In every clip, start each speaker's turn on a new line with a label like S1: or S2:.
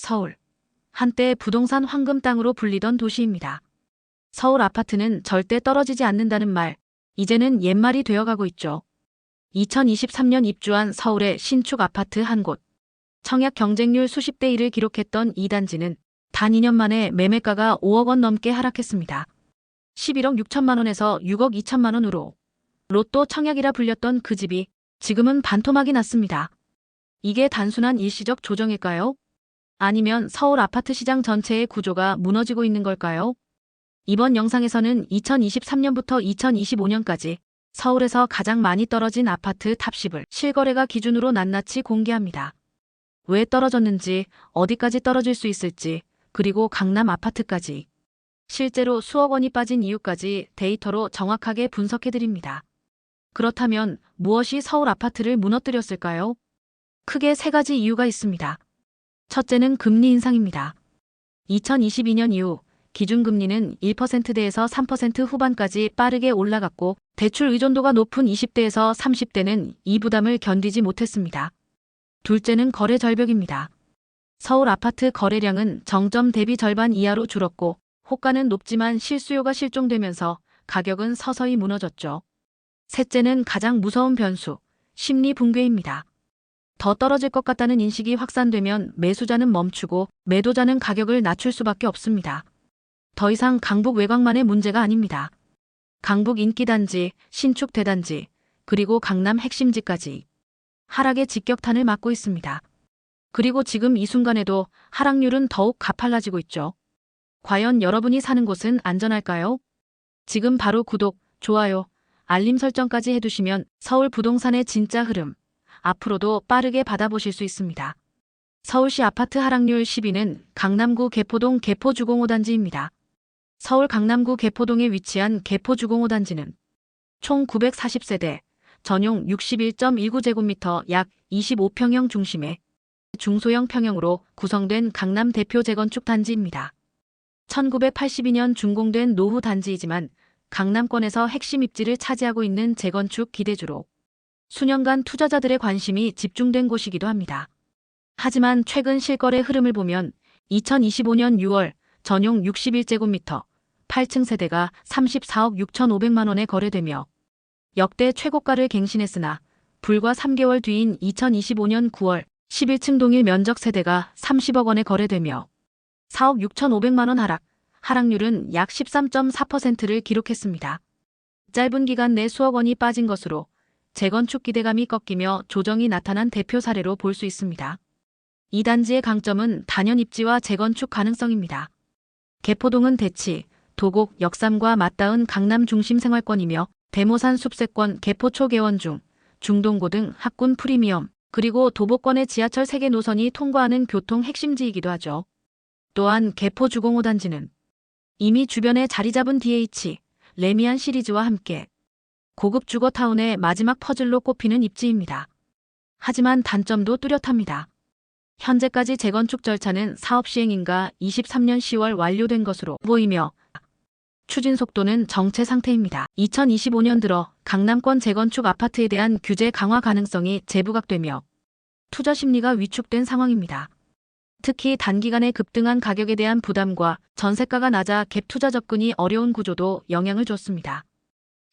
S1: 서울. 한때 부동산 황금 땅으로 불리던 도시입니다. 서울 아파트는 절대 떨어지지 않는다는 말, 이제는 옛말이 되어가고 있죠. 2023년 입주한 서울의 신축 아파트 한 곳. 청약 경쟁률 수십 대 1을 기록했던 이 단지는 단 2년 만에 매매가가 5억 원 넘게 하락했습니다. 11억 6천만 원에서 6억 2천만 원으로. 로또 청약이라 불렸던 그 집이 지금은 반토막이 났습니다. 이게 단순한 일시적 조정일까요? 아니면 서울 아파트 시장 전체의 구조가 무너지고 있는 걸까요? 이번 영상에서는 2023년부터 2025년까지 서울에서 가장 많이 떨어진 아파트 탑10을 실거래가 기준으로 낱낱이 공개합니다. 왜 떨어졌는지, 어디까지 떨어질 수 있을지, 그리고 강남 아파트까지. 실제로 수억 원이 빠진 이유까지 데이터로 정확하게 분석해드립니다. 그렇다면 무엇이 서울 아파트를 무너뜨렸을까요? 크게 세 가지 이유가 있습니다. 첫째는 금리 인상입니다. 2022년 이후 기준금리는 1%대에서 3% 후반까지 빠르게 올라갔고 대출 의존도가 높은 20대에서 30대는 이 부담을 견디지 못했습니다. 둘째는 거래 절벽입니다. 서울 아파트 거래량은 정점 대비 절반 이하로 줄었고 호가는 높지만 실수요가 실종되면서 가격은 서서히 무너졌죠. 셋째는 가장 무서운 변수, 심리 붕괴입니다. 더 떨어질 것 같다는 인식이 확산되면 매수자는 멈추고 매도자는 가격을 낮출 수밖에 없습니다. 더 이상 강북 외곽만의 문제가 아닙니다. 강북 인기단지, 신축 대단지, 그리고 강남 핵심지까지 하락의 직격탄을 맞고 있습니다. 그리고 지금 이 순간에도 하락률은 더욱 가팔라지고 있죠. 과연 여러분이 사는 곳은 안전할까요? 지금 바로 구독, 좋아요, 알림 설정까지 해두시면 서울 부동산의 진짜 흐름, 앞으로도 빠르게 받아보실 수 있습니다. 서울시 아파트 하락률 10위는 강남구 개포동 개포주공호단지입니다. 서울 강남구 개포동에 위치한 개포주공호단지는 총 940세대, 전용 61.19제곱미터 약 25평형 중심의 중소형 평형으로 구성된 강남 대표 재건축 단지입니다. 1982년 준공된 노후 단지이지만 강남권에서 핵심 입지를 차지하고 있는 재건축 기대주로 수년간 투자자들의 관심이 집중된 곳이기도 합니다. 하지만 최근 실거래 흐름을 보면 2025년 6월 전용 61제곱미터 8층 세대가 34억 6,500만 원에 거래되며 역대 최고가를 갱신했으나 불과 3개월 뒤인 2025년 9월 11층 동일 면적 세대가 30억 원에 거래되며 4억 6,500만 원 하락률은 약 13.4%를 기록했습니다. 짧은 기간 내 수억 원이 빠진 것으로 재건축 기대감이 꺾이며 조정이 나타난 대표 사례로 볼 수 있습니다. 이 단지의 강점은 단연 입지와 재건축 가능성입니다. 개포동은 대치, 도곡, 역삼과 맞닿은 강남 중심 생활권이며 대모산 숲세권, 개포초 개원 중, 중동고 등 학군 프리미엄, 그리고 도보권의 지하철 3개 노선이 통과하는 교통 핵심지이기도 하죠. 또한 개포주공호단지는 이미 주변에 자리 잡은 DH, 레미안 시리즈와 함께 고급 주거타운의 마지막 퍼즐로 꼽히는 입지입니다. 하지만 단점도 뚜렷합니다. 현재까지 재건축 절차는 사업 시행인가 23년 10월 완료된 것으로 보이며 추진 속도는 정체 상태입니다. 2025년 들어 강남권 재건축 아파트에 대한 규제 강화 가능성이 재부각되며 투자 심리가 위축된 상황입니다. 특히 단기간에 급등한 가격에 대한 부담과 전세가가 낮아 갭 투자 접근이 어려운 구조도 영향을 줬습니다.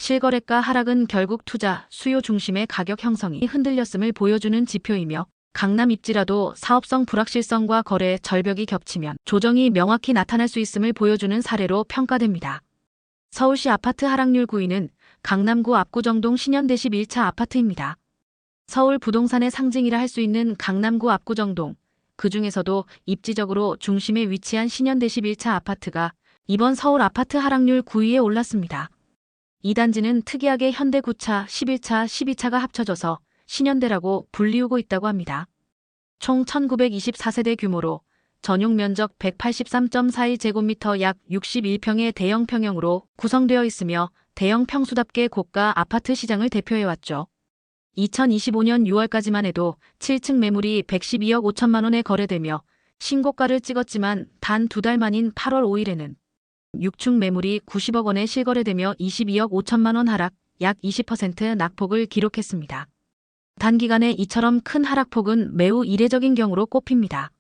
S1: 실거래가 하락은 결국 투자, 수요 중심의 가격 형성이 흔들렸음을 보여주는 지표이며 강남 입지라도 사업성 불확실성과 거래 절벽이 겹치면 조정이 명확히 나타날 수 있음을 보여주는 사례로 평가됩니다. 서울시 아파트 하락률 9위는 강남구 압구정동 신현대시 1차 아파트입니다. 서울 부동산의 상징이라 할 수 있는 강남구 압구정동, 그 중에서도 입지적으로 중심에 위치한 신현대시 1차 아파트가 이번 서울 아파트 하락률 9위에 올랐습니다. 이 단지는 특이하게 현대 9차, 11차, 12차가 합쳐져서 신현대라고 불리우고 있다고 합니다. 총 1924세대 규모로 전용 면적 183.42제곱미터 약 61평의 대형 평형으로 구성되어 있으며 대형 평수답게 고가 아파트 시장을 대표해왔죠. 2025년 6월까지만 해도 7층 매물이 112억 5천만 원에 거래되며 신고가를 찍었지만 단 2달 만인 8월 5일에는 6층 매물이 90억 원에 실거래되며 22억 5천만 원 하락, 약 20% 낙폭을 기록했습니다. 단기간에 이처럼 큰 하락폭은 매우 이례적인 경우로 꼽힙니다.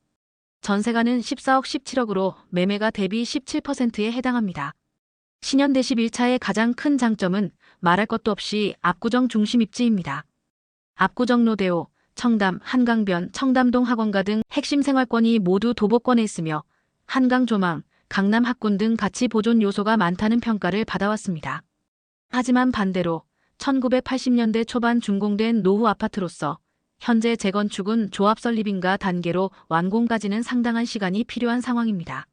S1: 전세가는 14억 17억으로 매매가 대비 17%에 해당합니다. 신현대식 1차의 가장 큰 장점은 말할 것도 없이 압구정 중심 입지입니다. 압구정 로데오, 청담, 한강변, 청담동 학원가 등 핵심 생활권이 모두 도보권에 있으며 한강 조망, 강남 학군 등 가치 보존 요소가 많다는 평가를 받아왔습니다. 하지만 반대로 1980년대 초반 준공된 노후 아파트로서 현재 재건축은 조합 설립인가 단계로 완공까지는 상당한 시간이 필요한 상황입니다.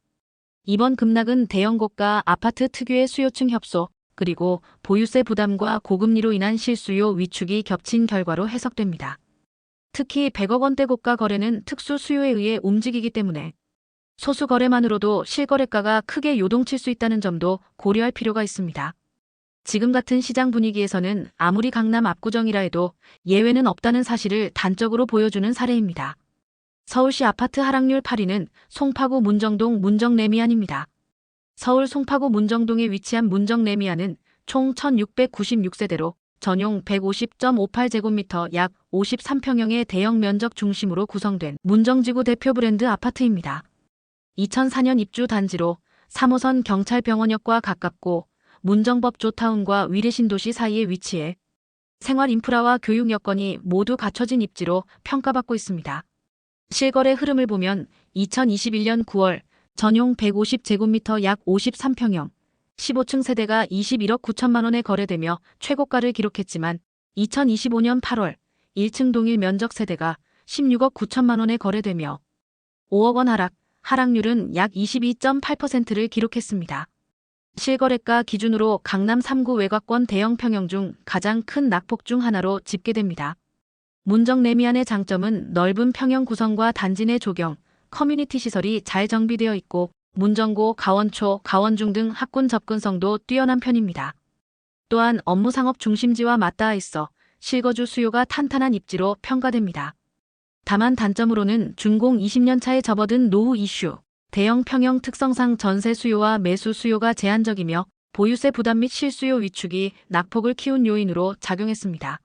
S1: 이번 급락은 대형 고가 아파트 특유의 수요층 협소, 그리고 보유세 부담과 고금리로 인한 실수요 위축이 겹친 결과로 해석됩니다. 특히 100억 원대 고가 거래는 특수 수요에 의해 움직이기 때문에 소수 거래만으로도 실거래가가 크게 요동칠 수 있다는 점도 고려할 필요가 있습니다. 지금 같은 시장 분위기에서는 아무리 강남 압구정이라 해도 예외는 없다는 사실을 단적으로 보여주는 사례입니다. 서울시 아파트 하락률 8위는 송파구 문정동 문정레미안입니다. 서울 송파구 문정동에 위치한 문정레미안은 총 1696세대로 전용 150.58제곱미터 약 53평형의 대형 면적 중심으로 구성된 문정지구 대표 브랜드 아파트입니다. 2004년 입주 단지로 3호선 경찰병원역과 가깝고 문정법조타운과 위례신도시 사이에 위치해 생활 인프라와 교육 여건이 모두 갖춰진 입지로 평가받고 있습니다. 실거래 흐름을 보면 2021년 9월 전용 150제곱미터 약 53평형 15층 세대가 21억 9천만 원에 거래되며 최고가를 기록했지만 2025년 8월 1층 동일 면적 세대가 16억 9천만 원에 거래되며 5억 원 하락률은 약 22.8%를 기록했습니다. 실거래가 기준으로 강남 3구 외곽권 대형 평형 중 가장 큰 낙폭 중 하나로 집계됩니다. 문정레미안의 장점은 넓은 평형 구성과 단지 내 조경, 커뮤니티 시설이 잘 정비되어 있고 문정고, 가원초, 가원중 등 학군 접근성도 뛰어난 편입니다. 또한 업무 상업 중심지와 맞닿아 있어 실거주 수요가 탄탄한 입지로 평가됩니다. 다만 단점으로는 준공 20년 차에 접어든 노후 이슈, 대형 평형 특성상 전세 수요와 매수 수요가 제한적이며 보유세 부담 및 실수요 위축이 낙폭을 키운 요인으로 작용했습니다.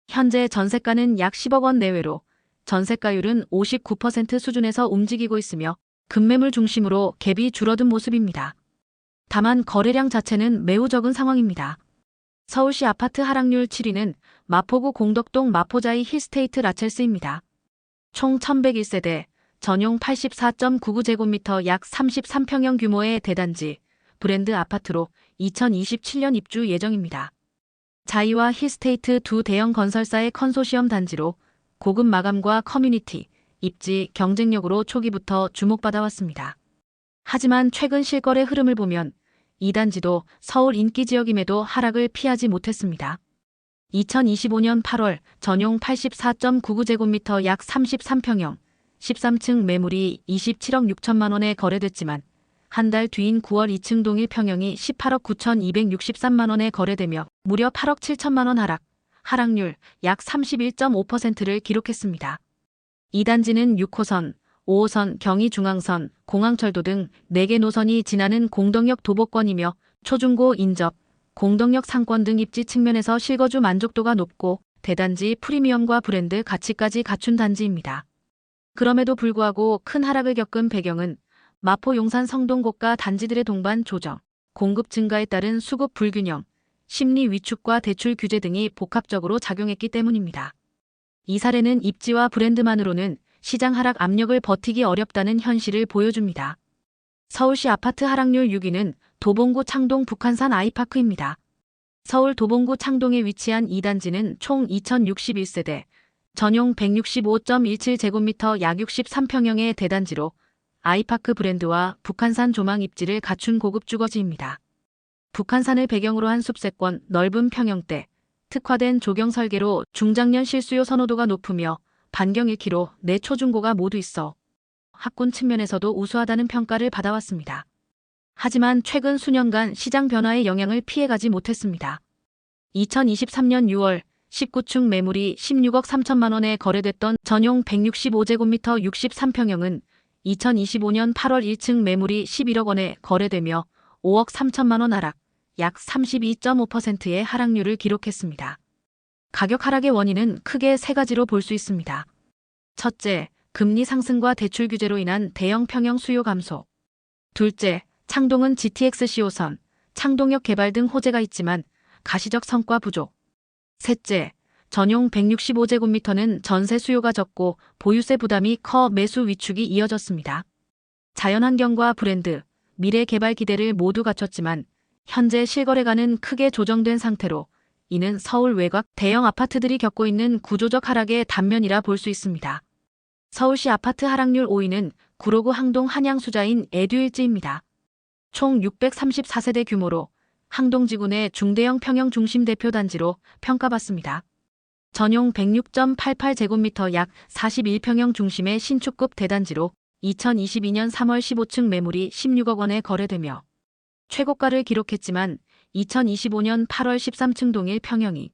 S1: 현재 전세가는 약 10억 원 내외로 전세가율은 59% 수준에서 움직이고 있으며 급매물 중심으로 갭이 줄어든 모습입니다. 다만 거래량 자체는 매우 적은 상황입니다. 서울시 아파트 하락률 7위는 마포구 공덕동 마포자이 힐스테이트 라첼스입니다. 총 1101세대, 전용 84.99제곱미터 약 33평형 규모의 대단지, 브랜드 아파트로 2027년 입주 예정입니다. 자이와 힐스테이트 두 대형 건설사의 컨소시엄 단지로 고급 마감과 커뮤니티, 입지, 경쟁력으로 초기부터 주목받아왔습니다. 하지만 최근 실거래 흐름을 보면 이 단지도 서울 인기 지역임에도 하락을 피하지 못했습니다. 2025년 8월 전용 84.99제곱미터 약 33평형, 13층 매물이 27억 6천만 원에 거래됐지만 한 달 뒤인 9월 2층 동일 평형이 18억 9,263만 원에 거래되며 무려 8억 7천만 원 하락률 약 31.5%를 기록했습니다. 이 단지는 6호선, 5호선, 경의중앙선, 공항철도 등 4개 노선이 지나는 공덕역 도보권이며 초중고 인접, 공덕역 상권 등 입지 측면에서 실거주 만족도가 높고 대단지 프리미엄과 브랜드 가치까지 갖춘 단지입니다. 그럼에도 불구하고 큰 하락을 겪은 배경은 마포 용산 성동 고가 단지들의 동반 조정, 공급 증가에 따른 수급 불균형, 심리 위축과 대출 규제 등이 복합적으로 작용했기 때문입니다. 이 사례는 입지와 브랜드만으로는 시장 하락 압력을 버티기 어렵다는 현실을 보여줍니다. 서울시 아파트 하락률 6위는 도봉구 창동 북한산 아이파크입니다. 서울 도봉구 창동에 위치한 이 단지는 총 2061세대, 전용 165.17제곱미터 약 63평형의 대단지로 아이파크 브랜드와 북한산 조망 입지를 갖춘 고급 주거지입니다. 북한산을 배경으로 한 숲세권, 넓은 평형대, 특화된 조경 설계로 중장년 실수요 선호도가 높으며 반경 1km 내 초중고가 모두 있어 학군 측면에서도 우수하다는 평가를 받아왔습니다. 하지만 최근 수년간 시장 변화의 영향을 피해가지 못했습니다. 2023년 6월 19층 매물이 16억 3천만 원에 거래됐던 전용 165제곱미터 63평형은 2025년 8월 1층 매물이 11억 원에 거래되며 5억 3천만 원 하락, 약 32.5%의 하락률을 기록했습니다. 가격 하락의 원인은 크게 세 가지로 볼 수 있습니다. 첫째, 금리 상승과 대출 규제로 인한 대형 평형 수요 감소. 둘째, 창동은 GTX 10호선, 창동역 개발 등 호재가 있지만 가시적 성과 부족. 셋째, 전용 165제곱미터는 전세 수요가 적고 보유세 부담이 커 매수 위축이 이어졌습니다. 자연환경과 브랜드, 미래 개발 기대를 모두 갖췄지만 현재 실거래가는 크게 조정된 상태로 이는 서울 외곽 대형 아파트들이 겪고 있는 구조적 하락의 단면이라 볼 수 있습니다. 서울시 아파트 하락률 5위는 구로구 항동 한양수자인 에듀일지입니다. 총 634세대 규모로 항동지구 내 중대형 평형 중심 대표 단지로 평가받습니다. 전용 106.88제곱미터 약 41평형 중심의 신축급 대단지로 2022년 3월 15층 매물이 16억 원에 거래되며 최고가를 기록했지만 2025년 8월 13층 동일 평형이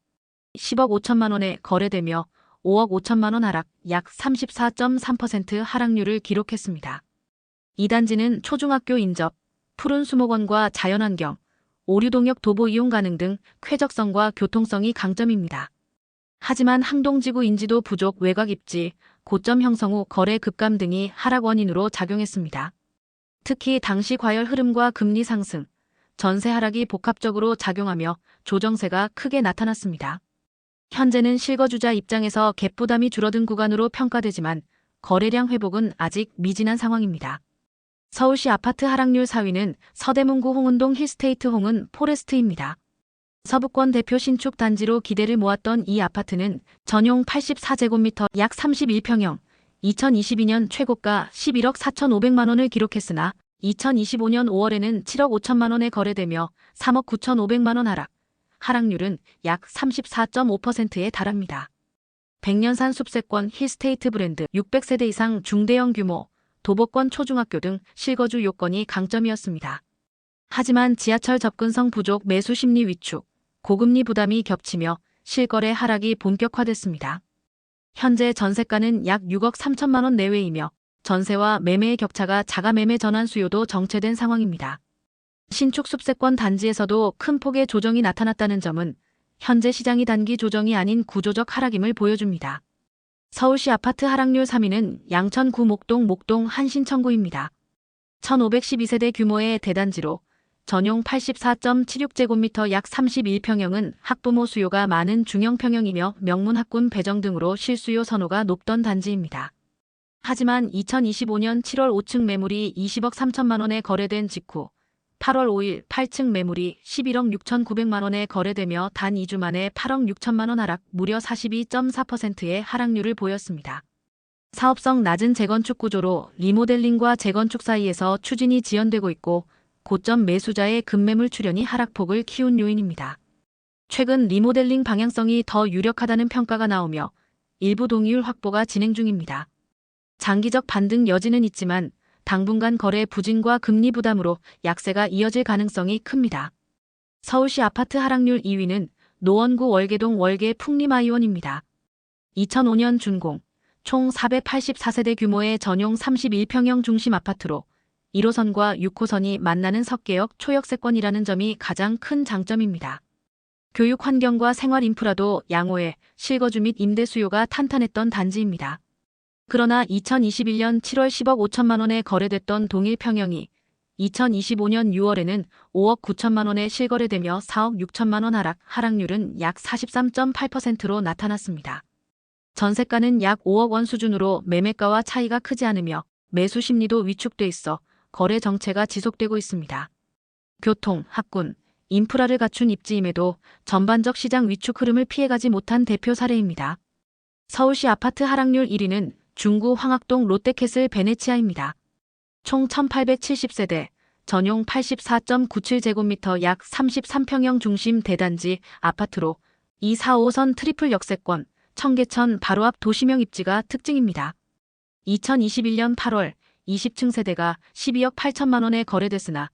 S1: 10억 5천만 원에 거래되며 5억 5천만 원 하락, 약 34.3% 하락률을 기록했습니다. 이 단지는 초중학교 인접, 푸른 수목원과 자연환경, 오류동역 도보 이용 가능 등 쾌적성과 교통성이 강점입니다. 하지만 항동지구 인지도 부족, 외곽 입지, 고점 형성 후 거래 급감 등이 하락 원인으로 작용했습니다. 특히 당시 과열 흐름과 금리 상승, 전세 하락이 복합적으로 작용하며 조정세가 크게 나타났습니다. 현재는 실거주자 입장에서 갭 부담이 줄어든 구간으로 평가되지만 거래량 회복은 아직 미진한 상황입니다. 서울시 아파트 하락률 4위는 서대문구 홍은동 힐스테이트 홍은 포레스트입니다. 서부권 대표 신축 단지로 기대를 모았던 이 아파트는 전용 84제곱미터 약 31평형, 2022년 최고가 11억 4,500만 원을 기록했으나 2025년 5월에는 7억 5천만 원에 거래되며 3억 9,500만 원 하락, 하락률은 약 34.5%에 달합니다. 백년산 숲세권 힐스테이트 브랜드 600세대 이상 중대형 규모, 도보권 초중학교 등 실거주 요건이 강점이었습니다. 하지만 지하철 접근성 부족, 매수 심리 위축, 고금리 부담이 겹치며 실거래 하락이 본격화됐습니다. 현재 전세가는 약 6억 3천만 원 내외이며 전세와 매매의 격차가 자가 매매 전환 수요도 정체된 상황입니다. 신축 숲세권 단지에서도 큰 폭의 조정이 나타났다는 점은 현재 시장이 단기 조정이 아닌 구조적 하락임을 보여줍니다. 서울시 아파트 하락률 3위는 양천구 목동 한신천구입니다. 1512세대 규모의 대단지로 전용 84.76제곱미터 약 31평형은 학부모 수요가 많은 중형평형이며 명문 학군 배정 등으로 실수요 선호가 높던 단지입니다. 하지만 2025년 7월 5층 매물이 20억 3천만 원에 거래된 직후 8월 5일 8층 매물이 11억 6,900만 원에 거래되며 단 2주 만에 8억 6천만 원 하락, 무려 42.4%의 하락률을 보였습니다. 사업성 낮은 재건축 구조로 리모델링과 재건축 사이에서 추진이 지연되고 있고 고점 매수자의 급매물 출현이 하락폭을 키운 요인입니다. 최근 리모델링 방향성이 더 유력하다는 평가가 나오며 일부 동의율 확보가 진행 중입니다. 장기적 반등 여지는 있지만 당분간 거래 부진과 금리 부담으로 약세가 이어질 가능성이 큽니다. 서울시 아파트 하락률 2위는 노원구 월계동 월계 풍림아이원입니다. 2005년 준공, 총 484세대 규모의 전용 31평형 중심 아파트로 1호선과 6호선이 만나는 석계역 초역세권이라는 점이 가장 큰 장점입니다. 교육 환경과 생활 인프라도 양호해 실거주 및 임대 수요가 탄탄했던 단지입니다. 그러나 2021년 7월 10억 5천만 원에 거래됐던 동일 평형이 2025년 6월에는 5억 9천만 원에 실거래되며 4억 6천만 원 하락, 하락률은 약 43.8%로 나타났습니다. 전세가는 약 5억 원 수준으로 매매가와 차이가 크지 않으며 매수 심리도 위축돼 있어 거래 정체가 지속되고 있습니다. 교통, 학군, 인프라를 갖춘 입지임에도 전반적 시장 위축 흐름을 피해가지 못한 대표 사례입니다. 서울시 아파트 하락률 1위는 중구 황학동 롯데캐슬 베네치아입니다. 총 1870세대, 전용 84.97제곱미터 약 33평형 중심 대단지 아파트로 2, 4, 5선 트리플 역세권, 청계천 바로 앞 도시명 입지가 특징입니다. 2021년 8월 20층 세대가 12억 8천만 원에 거래됐으나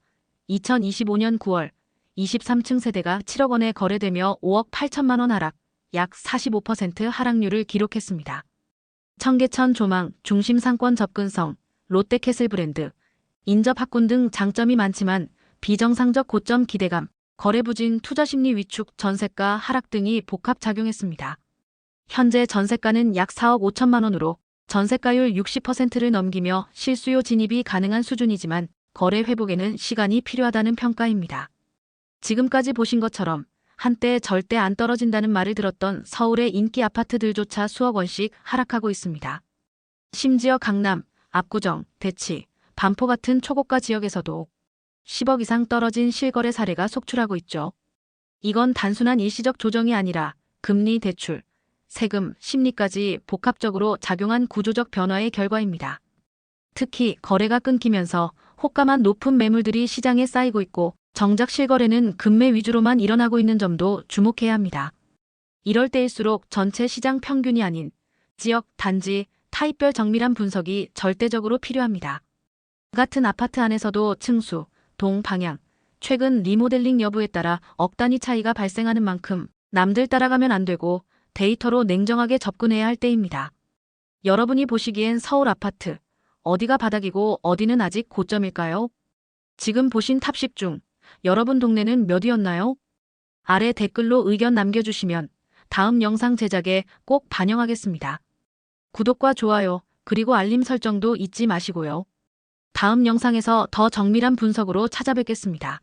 S1: 2025년 9월 23층 세대가 7억 원에 거래되며 5억 8천만 원 하락, 약 45% 하락률을 기록했습니다. 청계천 조망, 중심 상권 접근성, 롯데캐슬 브랜드, 인접 학군 등 장점이 많지만 비정상적 고점 기대감, 거래 부진, 투자 심리 위축, 전세가 하락 등이 복합작용했습니다. 현재 전세가는 약 4억 5천만 원으로 전세가율 60%를 넘기며 실수요 진입이 가능한 수준이지만 거래 회복에는 시간이 필요하다는 평가입니다. 지금까지 보신 것처럼 한때 절대 안 떨어진다는 말을 들었던 서울의 인기 아파트들조차 수억 원씩 하락하고 있습니다. 심지어 강남, 압구정, 대치, 반포 같은 초고가 지역에서도 10억 이상 떨어진 실거래 사례가 속출하고 있죠. 이건 단순한 일시적 조정이 아니라 금리, 대출, 세금, 심리까지 복합적으로 작용한 구조적 변화의 결과입니다. 특히 거래가 끊기면서 호가만 높은 매물들이 시장에 쌓이고 있고 정작 실거래는 급매 위주로만 일어나고 있는 점도 주목해야 합니다. 이럴 때일수록 전체 시장 평균이 아닌 지역, 단지, 타입별 정밀한 분석이 절대적으로 필요합니다. 같은 아파트 안에서도 층수, 동, 방향, 최근 리모델링 여부에 따라 억 단위 차이가 발생하는 만큼 남들 따라가면 안 되고 데이터로 냉정하게 접근해야 할 때입니다. 여러분이 보시기엔 서울 아파트, 어디가 바닥이고 어디는 아직 고점일까요? 지금 보신 탑10 중 여러분 동네는 몇이었나요? 아래 댓글로 의견 남겨주시면 다음 영상 제작에 꼭 반영하겠습니다. 구독과 좋아요, 그리고 알림 설정도 잊지 마시고요. 다음 영상에서 더 정밀한 분석으로 찾아뵙겠습니다.